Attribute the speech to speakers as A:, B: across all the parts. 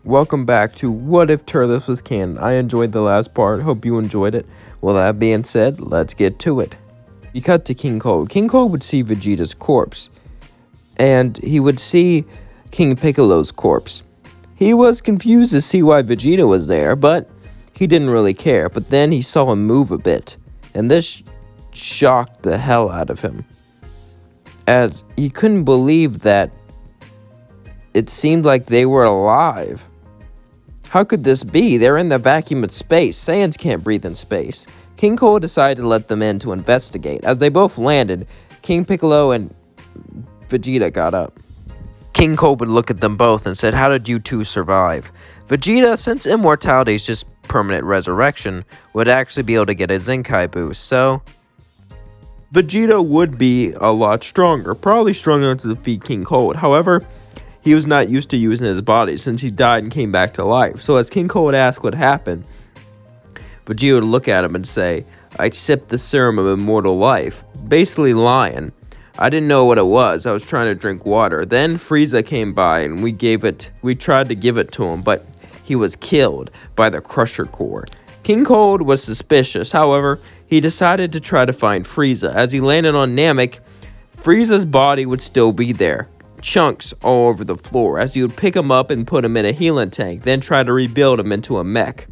A: Welcome back to What If Turles Was Canon. I enjoyed the last part. Hope you enjoyed it. Well, that being said, let's get to it. We cut to King Cold. King Cold would see Vegeta's corpse, and he would see King Piccolo's corpse. He was confused to see why Vegeta was there, but he didn't really care. But then he saw him move a bit, and this shocked the hell out of him, as he couldn't believe that it seemed like they were alive. How could this be? They're in the vacuum of space. Saiyans can't breathe in space. King Cold decided to let them in to investigate. As they both landed, King Piccolo and Vegeta got up. King Cold would look at them both and said, "How did you two survive?" Vegeta, since immortality is just permanent resurrection, would actually be able to get a Zenkai boost, so Vegeta would be a lot stronger, probably strong enough to defeat King Cold. However, he was not used to using his body since he died and came back to life. So as King Cold would ask what happened, Vegeta would look at him and say, "I sipped the serum of immortal life." Basically lying. "I didn't know what it was. I was trying to drink water. Then Frieza came by and we tried to give it to him, but he was killed by the Crusher Core." King Cold was suspicious. However, he decided to try to find Frieza. As he landed on Namek, Frieza's body would still be there, chunks all over the floor, as he would pick him up and put him in a healing tank, then try to rebuild him into a mech.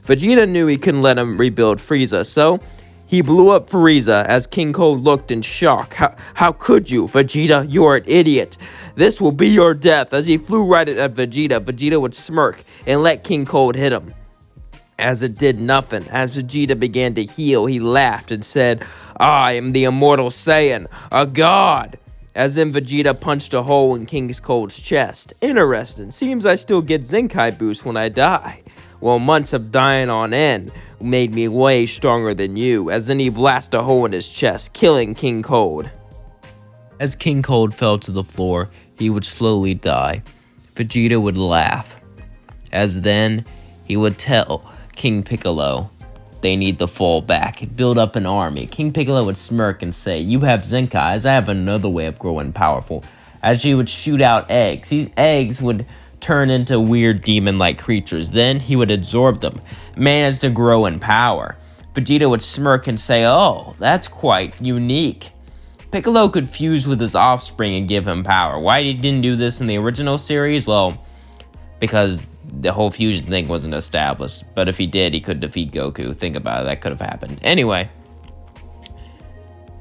A: Vegeta knew he couldn't let him rebuild Frieza, so he blew up Frieza as King Cold looked in shock. How could you, Vegeta? You're an idiot. This will be your death." As he flew right at Vegeta, Vegeta would smirk and let King Cold hit him, as it did nothing. As Vegeta began to heal, he laughed and said, "I am the immortal Saiyan, a god." As then Vegeta punched a hole in King Cold's chest. "Interesting. Seems I still get Zenkai boost when I die. Well, months of dying on end made me way stronger than you." As then he blasted a hole in his chest, killing King Cold. As King Cold fell to the floor, he would slowly die. Vegeta would laugh, as then he would tell King Piccolo they need to fall back, build up an army. King Piccolo would smirk and say, "You have Zenkais, I have another way of growing powerful." As he would shoot out eggs, these eggs would turn into weird demon-like creatures. Then he would absorb them, manage to grow in power. Vegeta would smirk and say, "Oh, that's quite unique." Piccolo could fuse with his offspring and give him power. Why he didn't do this in the original series? Well, because the whole fusion thing wasn't established. But if he did, he could defeat Goku. Think about it, that could have happened. Anyway,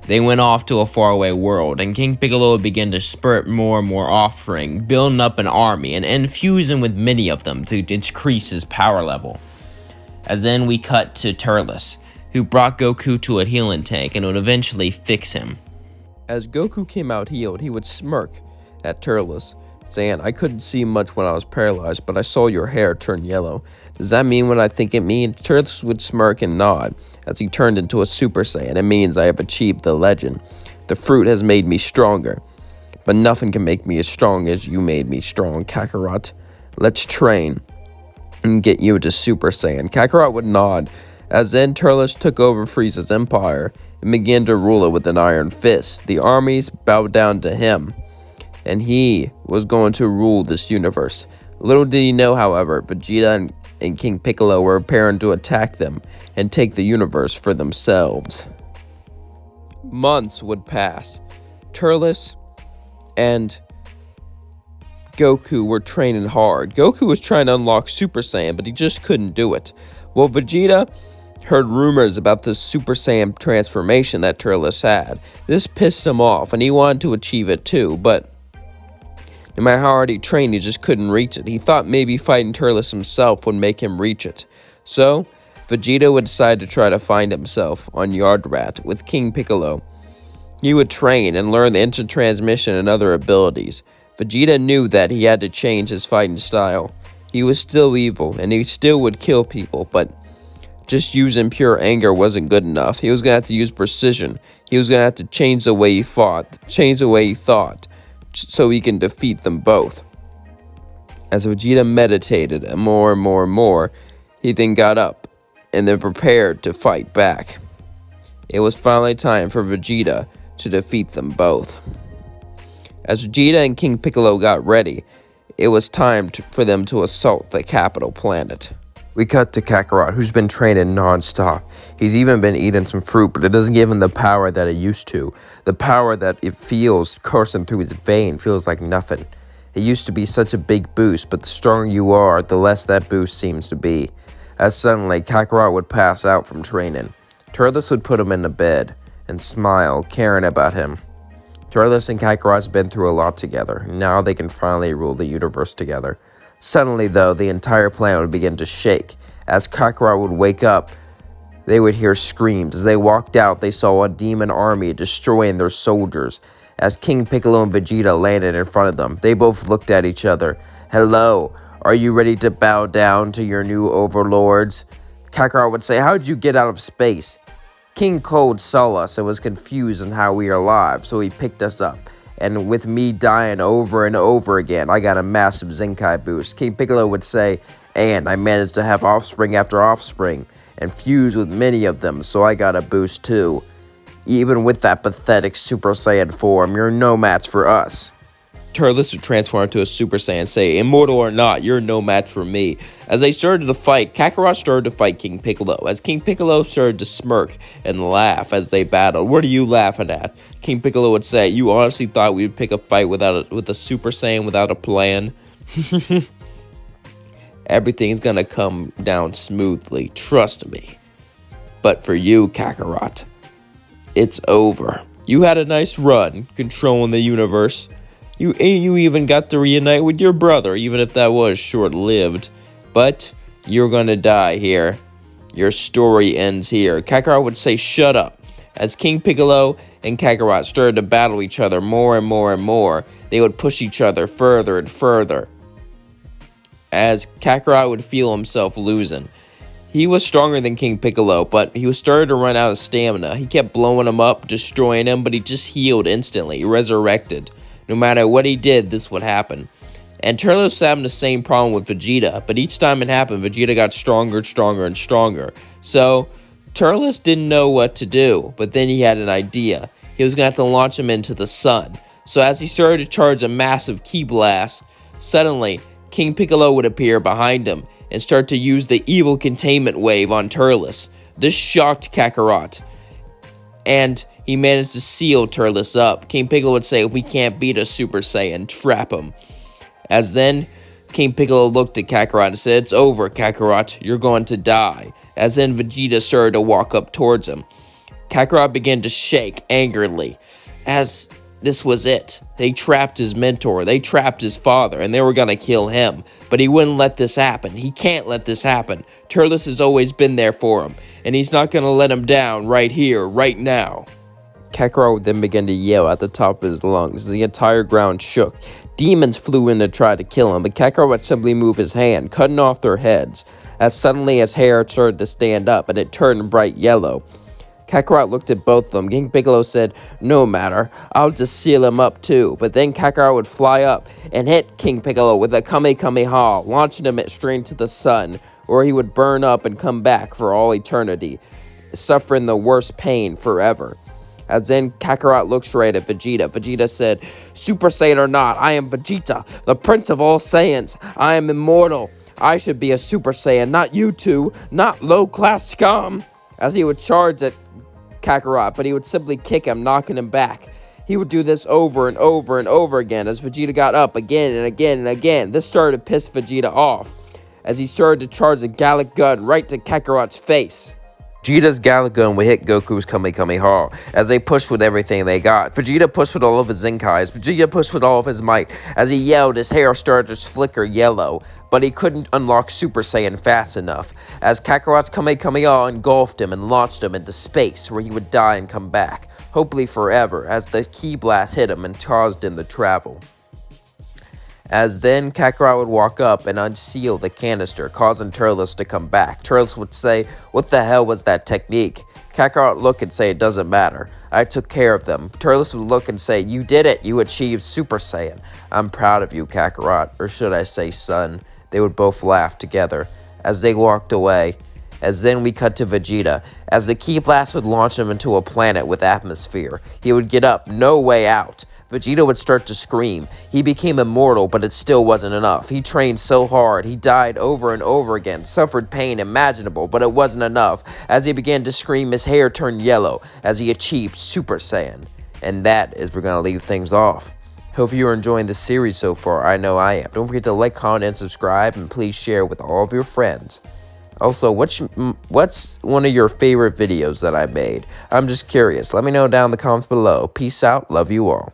A: they went off to a faraway world, and King Piccolo would begin to spurt more and more offspring, building up an army, and infusing with many of them to increase his power level. As then we cut to Turles, who brought Goku to a healing tank and would eventually fix him. As Goku came out healed, he would smirk at Turles, saying, "I couldn't see much when I was paralyzed, but I saw your hair turn yellow. Does that mean what I think it means?" Turles would smirk and nod as he turned into a Super Saiyan. "It means I have achieved the legend. The fruit has made me stronger, but nothing can make me as strong as you made me strong, Kakarot. Let's train and get you to Super Saiyan." Kakarot would nod, as then Turles took over Frieza's empire and began to rule it with an iron fist. The armies bowed down to him, and he was going to rule this universe. Little did he know, however, Vegeta and King Piccolo were preparing to attack them and take the universe for themselves. Months would pass. Turles and Goku were training hard. Goku was trying to unlock Super Saiyan, but he just couldn't do it. Well, Vegeta heard rumors about the Super Saiyan transformation that Turles had. This pissed him off, and he wanted to achieve it too, but no matter how hard he trained, he just couldn't reach it. He thought maybe fighting Turles himself would make him reach it. So, Vegeta would decide to try to find himself on Yardrat with King Piccolo. He would train and learn the instant transmission and other abilities. Vegeta knew that he had to change his fighting style. He was still evil, and he still would kill people, but just using pure anger wasn't good enough. He was going to have to use precision. He was going to have to change the way he fought, change the way he thought, so he can defeat them both. As Vegeta meditated more and more and more, he then got up and then prepared to fight back. It was finally time for Vegeta to defeat them both. As Vegeta and King Piccolo got ready, It was time for them to assault the capital planet. We cut to Kakarot, who's been training non-stop. He's even been eating some fruit, but it doesn't give him the power that it used to. The power that it feels coursing through his vein feels like nothing. It used to be such a big boost, but the stronger you are, the less that boost seems to be. As suddenly, Kakarot would pass out from training. Turles would put him in the bed and smile, caring about him. Turles and Kakarot's been through a lot together. Now they can finally rule the universe together. Suddenly, though, the entire planet would begin to shake. As Kakarot would wake up, they would hear screams. As they walked out, they saw a demon army destroying their soldiers. As King Piccolo and Vegeta landed in front of them, they both looked at each other. "Hello, are you ready to bow down to your new overlords?" Kakarot would say, "How did you get out of space?" King Cold saw us and was confused on how we are alive, so he picked us up. And with me dying over and over again, I got a massive Zenkai boost. King Piccolo would say, "And I managed to have offspring after offspring, and fuse with many of them, so I got a boost too. Even with that pathetic Super Saiyan form, you're no match for us." Turles would transform into a Super Saiyan and say, "Immortal or not, you're no match for me." As they started to fight, Kakarot started to fight King Piccolo. As King Piccolo started to smirk and laugh as they battled. "What are you laughing at?" King Piccolo would say, "You honestly thought we would pick a fight with a Super Saiyan without a plan?" "Everything's gonna come down smoothly, trust me. But for you, Kakarot, it's over. You had a nice run, controlling the universe. You even got to reunite with your brother, even if that was short-lived. But you're gonna die here. Your story ends here." Kakarot would say, "Shut up." As King Piccolo and Kakarot started to battle each other more and more and more, they would push each other further and further. As Kakarot would feel himself losing. He was stronger than King Piccolo, but he was starting to run out of stamina. He kept blowing him up, destroying him, but he just healed instantly, resurrected. No matter what he did, this would happen. And Turles was having the same problem with Vegeta, but each time it happened, Vegeta got stronger, stronger, and stronger. So, Turles didn't know what to do, but then he had an idea. He was going to have to launch him into the sun. So as he started to charge a massive ki blast, suddenly, King Piccolo would appear behind him and start to use the evil containment wave on Turles. This shocked Kakarot, and he managed to seal Turles up. King Piccolo would say, "If we can't beat a Super Saiyan, trap him." As then, King Piccolo looked at Kakarot and said, "It's over, Kakarot. You're going to die." As then Vegeta started to walk up towards him. Kakarot began to shake angrily, as this was it. They trapped his mentor, they trapped his father, and they were going to kill him. But he wouldn't let this happen. He can't let this happen. Turles has always been there for him, and he's not going to let him down right here, right now. Kakarot would then begin to yell at the top of his lungs. The entire ground shook. Demons flew in to try to kill him, but Kakarot would simply move his hand, cutting off their heads. As suddenly his hair started to stand up, and it turned bright yellow. Kakarot looked at both of them. King Piccolo said, "No matter, I'll just seal him up too." But then Kakarot would fly up and hit King Piccolo with a Kamehameha, launching him straight into the sun, where he would burn up and come back for all eternity, suffering the worst pain forever. As then Kakarot looked straight at Vegeta. Vegeta said, "Super Saiyan or not, I am Vegeta, the Prince of all Saiyans. I am immortal. I should be a Super Saiyan, not you two, not low-class scum." As he would charge at Kakarot, but he would simply kick him, knocking him back. He would do this over and over and over again as Vegeta got up again and again and again. This started to piss Vegeta off as he started to charge a Gallic gun right to Kakarot's face. Vegeta's Gallic gun would hit Goku's Kamehameha as they pushed with everything they got. Vegeta pushed with all of his Zenkais. Vegeta pushed with all of his might. As he yelled, his hair started to flicker yellow, but he couldn't unlock Super Saiyan fast enough, as Kakarot's Kamehameha engulfed him and launched him into space, where he would die and come back, hopefully forever, as the ki blast hit him and caused him to travel. As then Kakarot would walk up and unseal the canister, causing Turles to come back. Turles would say, "What the hell was that technique?" Kakarot would look and say, "It doesn't matter. I took care of them." Turles would look and say, "You did it. You achieved Super Saiyan. I'm proud of you, Kakarot. Or should I say, son?" They would both laugh together as they walked away. As then we cut to Vegeta. As the ki blast would launch him into a planet with atmosphere, he would get up, no way out. Vegeta would start to scream. He became immortal, but it still wasn't enough. He trained so hard, he died over and over again, suffered pain imaginable, but it wasn't enough. As he began to scream, his hair turned yellow as he achieved Super Saiyan. And that is where we're going to leave things off. Hope you're enjoying the series so far. I know I am. Don't forget to like, comment, and subscribe, and please share with all of your friends. Also, what's one of your favorite videos that I made? I'm just curious. Let me know down in the comments below. Peace out. Love you all.